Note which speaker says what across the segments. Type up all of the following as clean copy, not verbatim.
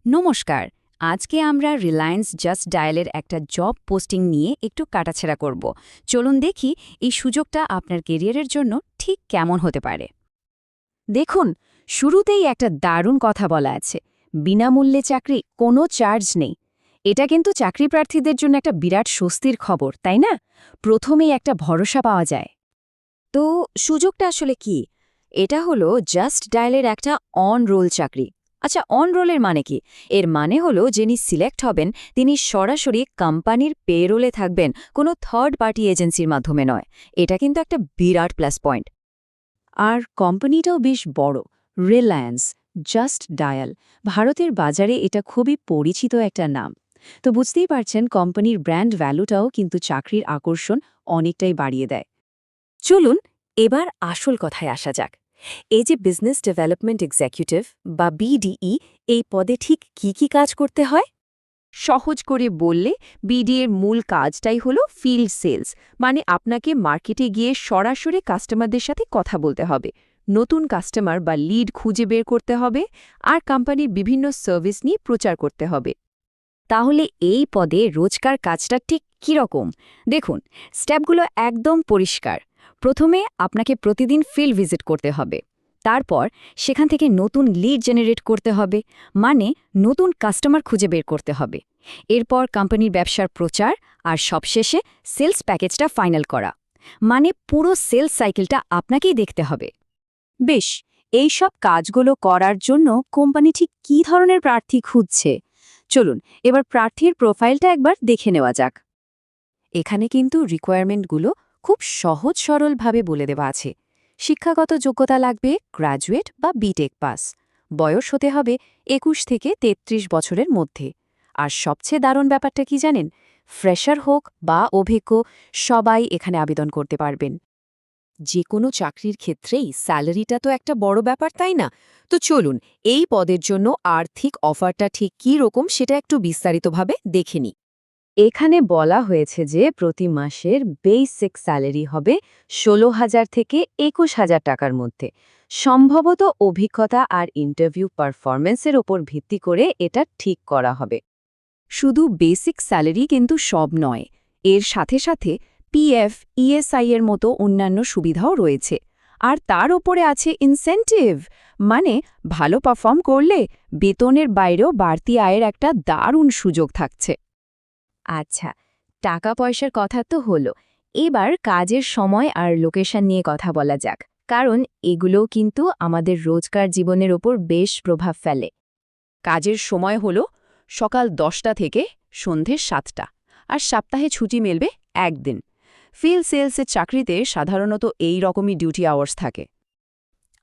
Speaker 1: নমস্কার। আজকে আমরা রিলায়েন্স জাস্ট ডায়ালের একটা জব পোস্টিং নিয়ে একটু কাটাছেড়া করব। চলুন দেখি এই সুযোগটা আপনার কেরিয়ারের জন্য ঠিক কেমন হতে পারে। দেখুন, শুরুতেই একটা দারুণ কথা বলা আছে, বিনামূল্যে চাকরি, কোনো চার্জ নেই। এটা কিন্তু চাকরি প্রার্থীদের জন্য একটা বিরাট স্বস্তির খবর, তাই না? প্রথমেই একটা ভরসা পাওয়া যায়। তো সুযোগটা আসলে কি? এটা হলো জাস্ট ডায়ালের একটা অন রোল চাকরি। আচ্ছা, অন রোলের মানে কি? এর মানে হলো যিনি সিলেক্ট হবেন তিনি সরাসরি কোম্পানির পেরোলে থাকবেন, কোনো থার্ড পার্টি এজেন্সির মাধ্যমে নয়। এটা কিন্তু একটা বিরাট প্লাস পয়েন্ট। আর কোম্পানিটাও বেশ বড়, রিলায়েন্স জাস্ট ডায়াল। ভারতের বাজারে এটা খুবই পরিচিত একটা নাম। তো বুঝতেই পারছেন, কোম্পানির ব্র্যান্ড ভ্যালুটাও কিন্তু চাকরির আকর্ষণ অনেকটাই বাড়িয়ে দেয়। চলুন এবার আসল কথায় আসা যাক। এই যে বিজনেস ডেভেলপমেন্ট এক্সিকিউটিভ বা বিডিই, এই পদে ঠিক কি কাজ করতে হয়? সহজ করে বললে, বিডি এর মূল কাজটাই হলো ফিল্ড সেলস, মানে আপনাকে মার্কেটে গিয়ে সরাসরি কাস্টমারদের সাথে কথা বলতে হবে, নতুন কাস্টমার বা লিড খুঁজে বের করতে হবে, আর কোম্পানির বিভিন্ন সার্ভিস নিয়ে প্রচার করতে হবে। তাহলে এই পদে রোজকার কাজটা ঠিক কীরকম? দেখুন, স্টেপগুলো একদম পরিষ্কার। প্রথমে আপনাকে প্রতিদিন ফিল্ড ভিজিট করতে হবে। তারপর সেখান থেকে নতুন লিড জেনারেট করতে হবে, মানে নতুন কাস্টমার খুঁজে বের করতে হবে। এরপর কোম্পানির ব্যবসার প্রচার, আর সবশেষে সেলস প্যাকেজটা ফাইনাল করা। মানে পুরো সেলস সাইকেলটা আপনাকেই দেখতে হবে। বেশ, এই সব কাজগুলো করার জন্য কোম্পানি ঠিক কী ধরনের প্রার্থী খুঁজছে? চলুন এবার প্রার্থীর প্রোফাইলটা একবার দেখে নেওয়া যাক। এখানে কিন্তু রিকোয়ারমেন্টগুলো খুব সহজ সরলভাবে বলে দেওয়া আছে। শিক্ষাগত যোগ্যতা লাগবে গ্র্যাজুয়েট বা বিটেক পাস। বয়স হতে হবে ২১ থেকে ৩৩ বছরের মধ্যে। আর সবচেয়ে দারুণ ব্যাপারটা কি জানেন? ফ্রেশার হোক বা অভিজ্ঞ, সবাই এখানে আবেদন করতে পারবেন। যে কোনো চাকরির ক্ষেত্রেই স্যালারিটা তো একটা বড় ব্যাপার, তাই না? তো চলুন এই পদের জন্য আর্থিক অফারটা ঠিক কী রকম সেটা একটু বিস্তারিতভাবে দেখে নিই। এখানে বলা হয়েছে যে প্রতি মাসের বেসিক স্যালারি হবে ১৬,০০০ থেকে ২১,০০০ টাকার মধ্যে। সম্ভবত অভিজ্ঞতা আর ইন্টারভিউ পারফরম্যান্সের ওপর ভিত্তি করে এটা ঠিক করা হবে। শুধু বেসিক স্যালারি কিন্তু সব নয়, এর সাথে সাথে পিএফ, ইএসআই এর মতো অন্যান্য সুবিধাও রয়েছে। আর তার ওপরে আছে ইনসেন্টিভ, মানে ভালো পারফর্ম করলে বেতনের বাইরেও বাড়তি আয়ের একটা দারুণ সুযোগ থাকছে। আচ্ছা, টাকা পয়সার কথা তো হলো, এবার কাজের সময় আর লোকেশন নিয়ে কথা বলা যাক, কারণ এগুলোও কিন্তু আমাদের রোজকার জীবনের ওপর বেশ প্রভাব ফেলে। কাজের সময় হলো সকাল ১০টা থেকে সন্ধে ৭টা, আর সপ্তাহে ছুটি মেলবে একদিন। ফিল্ড সেলসের চাকরিতে সাধারণত এই রকমই ডিউটি আওয়ার্স থাকে।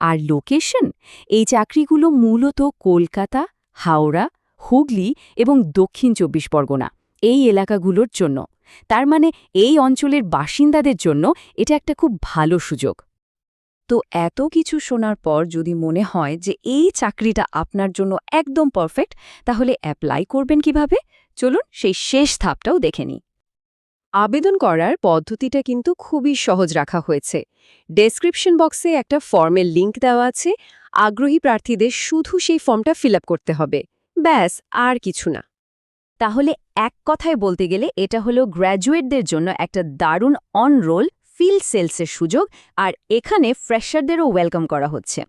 Speaker 1: আর লোকেশন, এই চাকরিগুলো মূলত কলকাতা, হাওড়া, হুগলি এবং দক্ষিণ ২৪ পরগনা, এই এলাকাগুলোর জন্য। তার মানে এই অঞ্চলের বাসিন্দাদের জন্য এটা একটা খুব ভালো সুযোগ। তো এত কিছু শোনার পর যদি মনে হয় যে এই চাকরিটা আপনার জন্য একদম পারফেক্ট, তাহলে অ্যাপ্লাই করবেন কিভাবে? চলুন সেই শেষ ধাপটাও দেখে নিই। আবেদন করার পদ্ধতিটা কিন্তু খুবই সহজ রাখা হয়েছে। ডেসক্রিপশন বক্সে একটা ফর্মের লিংক দেওয়া আছে। আগ্রহী প্রার্থীদের শুধু সেই ফর্মটা ফিল আপ করতে হবে, ব্যাস, আর কিছু না। তাহলে এক কথায় বলতে গেলে এটা হলো গ্র্যাজুয়েটদের জন্য একটা দারুণ অন রোল ফিল্ড সেলসের সুযোগ, আর এখানে ফ্রেশারদেরও ওয়েলকাম করা হচ্ছে।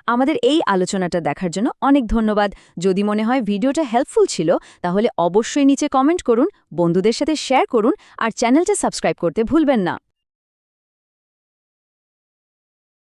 Speaker 1: আমাদের এই আলোচনাটা দেখার জন্য অনেক ধন্যবাদ। যদি মনে হয় ভিডিওটা হেল্পফুল ছিল, তাহলে অবশ্যই নিচে কমেন্ট করুন, বন্ধুদের সাথে শেয়ার করুন, আর চ্যানেলটা সাবস্ক্রাইব করতে ভুলবেন না।